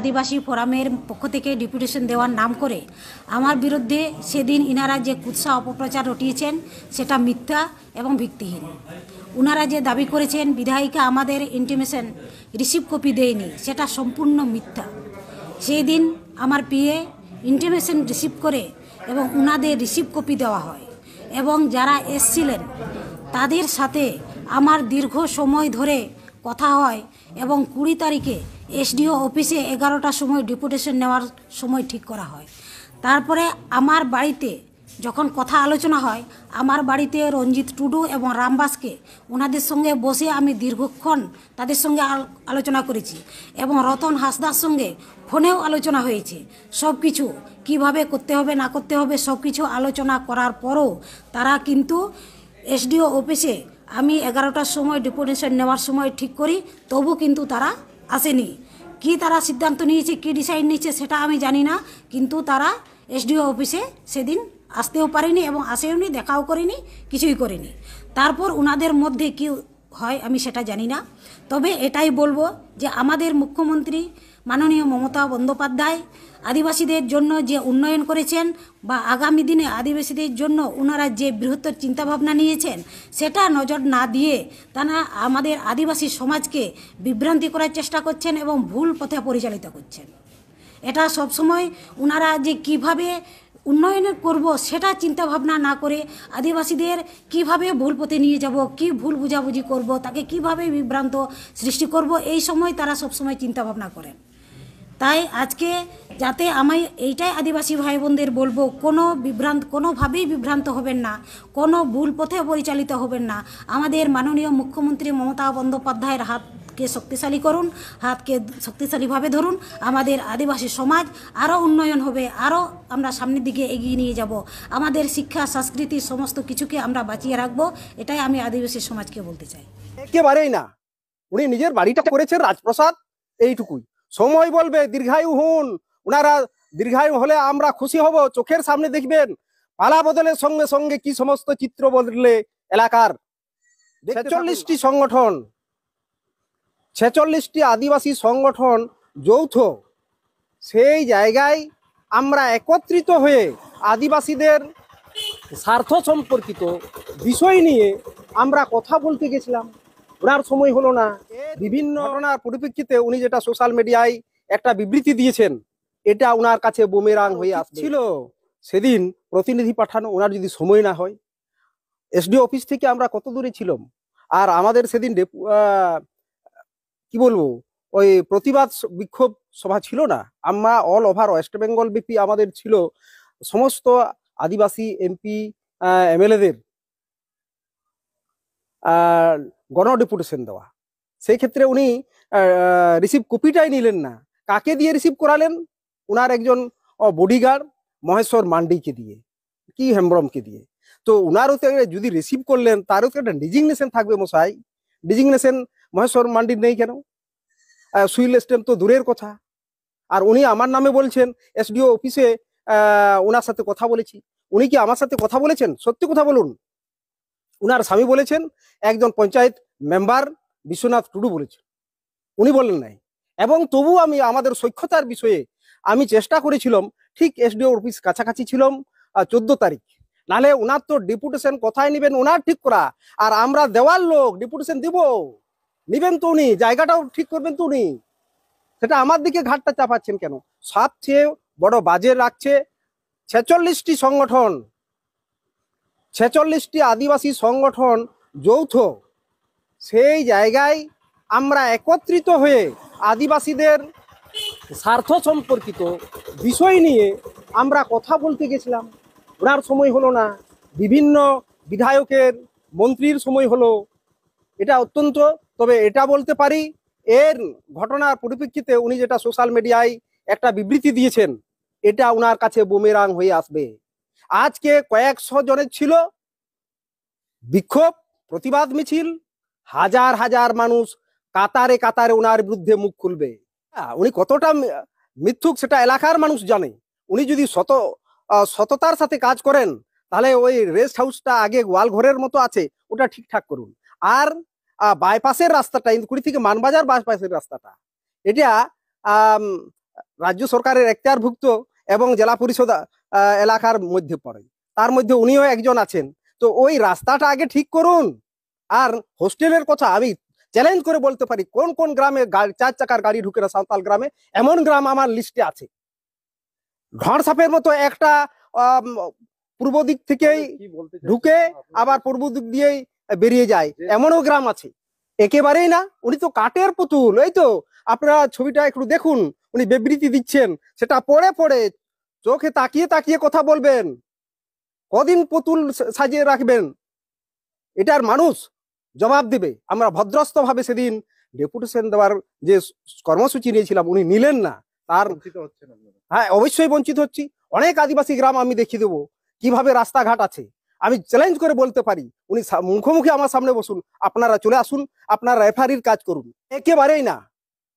আদিবাসী ফোরামের পক্ষ থেকে ডেপুটেশন দেওয়ার নাম করে আমার বিরুদ্ধে সেদিন ইনারা যে কুৎসা অপপ্রচার রটিয়েছেন সেটা মিথ্যা এবং ভিত্তিহীন। উনারা যে দাবি করেছেন বিধায়িকা আমাদের ইন্টিমেশন রিসিভ কপি দেয়নি, সেটা সম্পূর্ণ মিথ্যা। সেই দিন আমার পিএ ইন্টিমেশন রিসিভ করে এবং উনাদের রিসিভ কপি দেওয়া হয় এবং যারা এসছিলেন তাদের সাথে আমার দীর্ঘ সময় ধরে কথা হয় এবং 20 তারিখে এসডিও অফিসে 11টার সময় ডেপুটেশন নেওয়ার সময় ঠিক করা হয়। তারপরে আমার বাড়িতে যখন কথা আলোচনা হয়, আমার বাড়িতে রঞ্জিত টুডু এবং রামবাসকে ওনাদের সঙ্গে বসে আমি দীর্ঘক্ষণ তাদের সঙ্গে আলোচনা করেছি এবং রতন হাসদার সঙ্গে ফোনেও আলোচনা হয়েছে। সব কিছু কীভাবে করতে হবে না করতে হবে সব কিছু আলোচনা করার পরও তারা কিন্তু এসডিও অফিসে আমি 11টার সময় ডেপুটেশন নেওয়ার সময় ঠিক করি, তবু কিন্তু তারা আসেনি। কি তারা সিদ্ধান্ত নিয়েছে, কি ডিসাইড নিয়েছে সেটা আমি জানি না, কিন্তু তারা এসডিও অফিসে সেদিন আসতেও পারেনি এবং আসেওনি, দেখাও করেনি, কিছুই করেনি। তারপর ওনাদের মধ্যে কি হয় আমি সেটা জানি না। তবে এটাই বলবো যে আমাদের মুখ্যমন্ত্রী মাননীয় মমতা বন্দ্যোপাধ্যায় আদিবাসীদের জন্য যে উন্নয়ন করেছেন বা আগামী দিনে আদিবাসীদের জন্য ওনারা যে বৃহত্তর চিন্তাভাবনা নিয়েছেন সেটা নজর না দিয়ে তারা আমাদের আদিবাসী সমাজকে বিভ্রান্তি করার চেষ্টা করছেন এবং ভুল পথে পরিচালিত করছেন। এটা সবসময় ওনারা যে কিভাবে উন্নয়ন করব সেটা চিন্তা ভাবনা না করে আদিবাসীদের কিভাবে ভুল পথে নিয়ে যাব, কি ভুল বুঝাবুঝি করব, তাকে কিভাবে বিভ্রান্ত সৃষ্টি করব, এই সময় তারা সবসময় চিন্তা ভাবনা করেন। তাই আজকে যাতে আমি এইটাই আদিবাসী ভাই বোনদের বলবো, কোনোভাবেই বিভ্রান্ত হবেন না, কোনো ভুল পথে পরিচালিত হবেন না। আমাদের মাননীয় মুখ্যমন্ত্রী মমতা বন্দ্যোপাধ্যায়ের হাতকে শক্তিশালী করুন, হাতকে শক্তিশালীভাবে ধরুন। আমাদের আদিবাসী সমাজ আরও উন্নয়ন হবে, আরও আমরা সামনের দিকে এগিয়ে নিয়ে যাব। আমাদের শিক্ষা সংস্কৃতি সমস্ত কিছুকে আমরা বাঁচিয়ে রাখবো, এটাই আমি আদিবাসী সমাজকে বলতে চাই। একেবারেই না, উনি নিজের বাড়িটা করেছেন রাজপ্রসাদ, এইটুকুই। সময় বলবে দীর্ঘায়ু হন, ওনারা দীর্ঘায়ু হলে আমরা খুশি হব। চোখের সামনে দেখবেন পালা বদলের সঙ্গে সঙ্গে কি সমস্ত চিত্র বদলে এলাকার। 46টি সংগঠন, 46টি আদিবাসী সংগঠন যৌথ, সেই জায়গায় আমরা একত্রিত হয়ে আদিবাসীদের স্বার্থ সম্পর্কিত বিষয় নিয়ে আমরা কথা বলতে গেছিলাম। ওনার সময় হলো না। বিভিন্ন ঘটনার পরিপ্রেক্ষিতে উনি যেটা সোশ্যাল মিডিয়ায় একটা বিবৃতি দিয়েছেন, এটা ওনার কাছে বুমেরাং হয়ে আসছিল। সেদিন প্রতিনিধি পাঠানো, ওনার যদি সময় না হয়। এসডিও অফিস থেকে আমরা কত দূরে ছিলাম, আর আমাদের সেদিন কি বলবো, ওই প্রতিবাদ বিক্ষোভ সভা ছিল না। আমরা অল ওভার ওয়েস্ট বেঙ্গল ব্যাপী আমাদের ছিল সমস্ত আদিবাসী এমপি এমএলএদের গণ ডেপুটেশন দেওয়া। সেই ক্ষেত্রে উনি রিসিভ কপিটাই নিলেন না। কাকে দিয়ে রিসিভ করালেন? ওনার একজন বডিগার্ড মহেশ্বর মান্ডিকে দিয়ে, কি হেমব্রমকে দিয়ে। তো ওনারও যদি রিসিভ করলেন, তারও তো একটা ডিজিগনেশন থাকবে মশাই। ডিজিগনেশন মহেশ্বর মান্ডির নেই কেন? সুইল স্ট্যাম্প তো দূরের কথা। আর উনি আমার নামে বলছেন এসডিও অফিসে ওনার সাথে কথা বলেছি। উনি কি আমার সাথে কথা বলেছেন? সত্যি কথা বলুন। উনার স্বামী বলেছেন, একজন পঞ্চায়েত মেম্বার বিশ্বনাথ টুডু বলেছেন, উনি বলেন নাই। এবং তবু আমি আমাদের সক্ষতার বিষয়ে আমি চেষ্টা করেছিলাম। ঠিক এসডিও অফিস কাছাকাছি ছিলাম 14 তারিখ। নাহলে ওনার তো ডেপুটেশন কোথায় নেবেন ওনার ঠিক করা, আর আমরা দেওয়ার লোক ডেপুটেশন দিব, নিবেন তো উনি, জায়গাটাও ঠিক করবেন তো উনি। সেটা আমার দিকে ঘাটটা চাপাচ্ছেন কেন? সবচেয়ে বড় বাজে রাখছে 46টি সংগঠন, 46টি আদিবাসী সংগঠন যৌথ, সেই জায়গায় আমরা একত্রিত হয়ে আদিবাসীদের স্বার্থ সম্পর্কিত বিষয় নিয়ে আমরা কথা বলতে গেছিলাম। ওনার সময় হলো না, বিভিন্ন বিধায়কের মন্ত্রীর সময় হলো। এটা অত্যন্ত, তবে এটা বলতে পারি, এর ঘটনার পরিপ্রেক্ষিতে উনি যেটা সোশ্যাল মিডিয়ায় একটা বিবৃতি দিয়েছেন, এটা ওনার কাছে বুমেরাং হয়ে আসবে। আজকে কয়েকশো জনের ছিল বিক্ষোভ, প্রতিবাদ মিছিল, হাজার হাজার মানুষ কাতারে কাতারে ওনার বিরুদ্ধে মুখ খুলবে। উনি কতটা মিথ্যুক সেটা এলাকার মানুষ জানে। উনি যদি সততার সাথে কাজ করেন, তাহলে ওই রেস্ট হাউসটা আগে গোয়াল ঘরের মতো আছে, ওটা ঠিকঠাক করুন। আর বাইপাসের রাস্তাটা, ইন্দুকুড়ি থেকে মানবাজার বাইপাসের রাস্তাটা, এটা রাজ্য সরকারের এখতিয়ারভুক্ত এবং জেলা পরিষদ এলাকার মধ্যে পড়ে, তার মধ্যে উনিও একজন আছেন। তো ওই রাস্তাটা আগে ঠিক করুন। আর হোস্টেলের কথা আমি চ্যালেঞ্জ করে বলতে পারি, কোন কোন গ্রামে 4 চাকার গাড়ি ঢুকে না সাঁওতাল গ্রামে, এমন গ্রাম আমার লিস্টে আছে। ঘড়সাপের মতো একটা আম, পূর্ব দিক থেকেই ঢুকে আবার পূর্ব দিক দিয়েই বেরিয়ে যায়, এমনও গ্রাম আছে। একেবারেই না, উনি তো কাঠের পুতুল। এই তো আপনারা ছবিটা একটু দেখুন, উনি বিবৃতি দিচ্ছেন, সেটা পড়ে পড়ে চোখে তাকিয়ে তাকিয়ে কথা বলবেন। কদিন পুতুল সাজিয়ে রাখবেন? এটার মানুষ জবাব দিবে। আমরা ভদ্রস্থ ভাবে সেদিন ডেপুটেশন দেওয়ার যে কর্মসূচি নিয়েছিলাম, উনি নিলেন না। তার হ্যাঁ, অবশ্যই বঞ্চিত হচ্ছি। অনেক আদিবাসী গ্রাম আমি দেখিয়ে দেবো কিভাবে রাস্তাঘাট আছে। আমি চ্যালেঞ্জ করে বলতে পারি, উনি মুখোমুখি আমার সামনে বসুন, আপনারা চলে আসুন, আপনারা রেফারির কাজ করুন। একেবারেই না,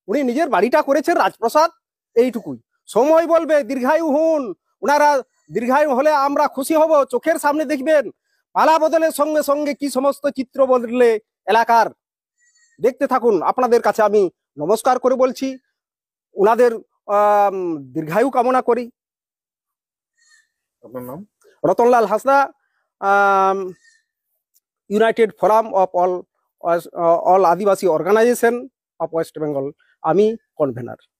উনি নিজের বাড়িটা করেছেন রাজপ্রসাদ, এইটুকুই। সময় বলবে, দীর্ঘায়ু হন। ওনারা দীর্ঘায়ু হলে আমরা খুশি হব। চোখের সামনে দেখবেন পালা বদলের সঙ্গে সঙ্গে কি সমস্ত চিত্র বদলে এলাকার। দেখতে থাকুন। আপনাদের কাছে আমি নমস্কার করে বলছি, ওনাদের দীর্ঘায়ু কামনা করি। আপনার নাম? Ratanlal Hansda, United Forum of All Adivasi organisation of West Bengal, আমি কনভেনার।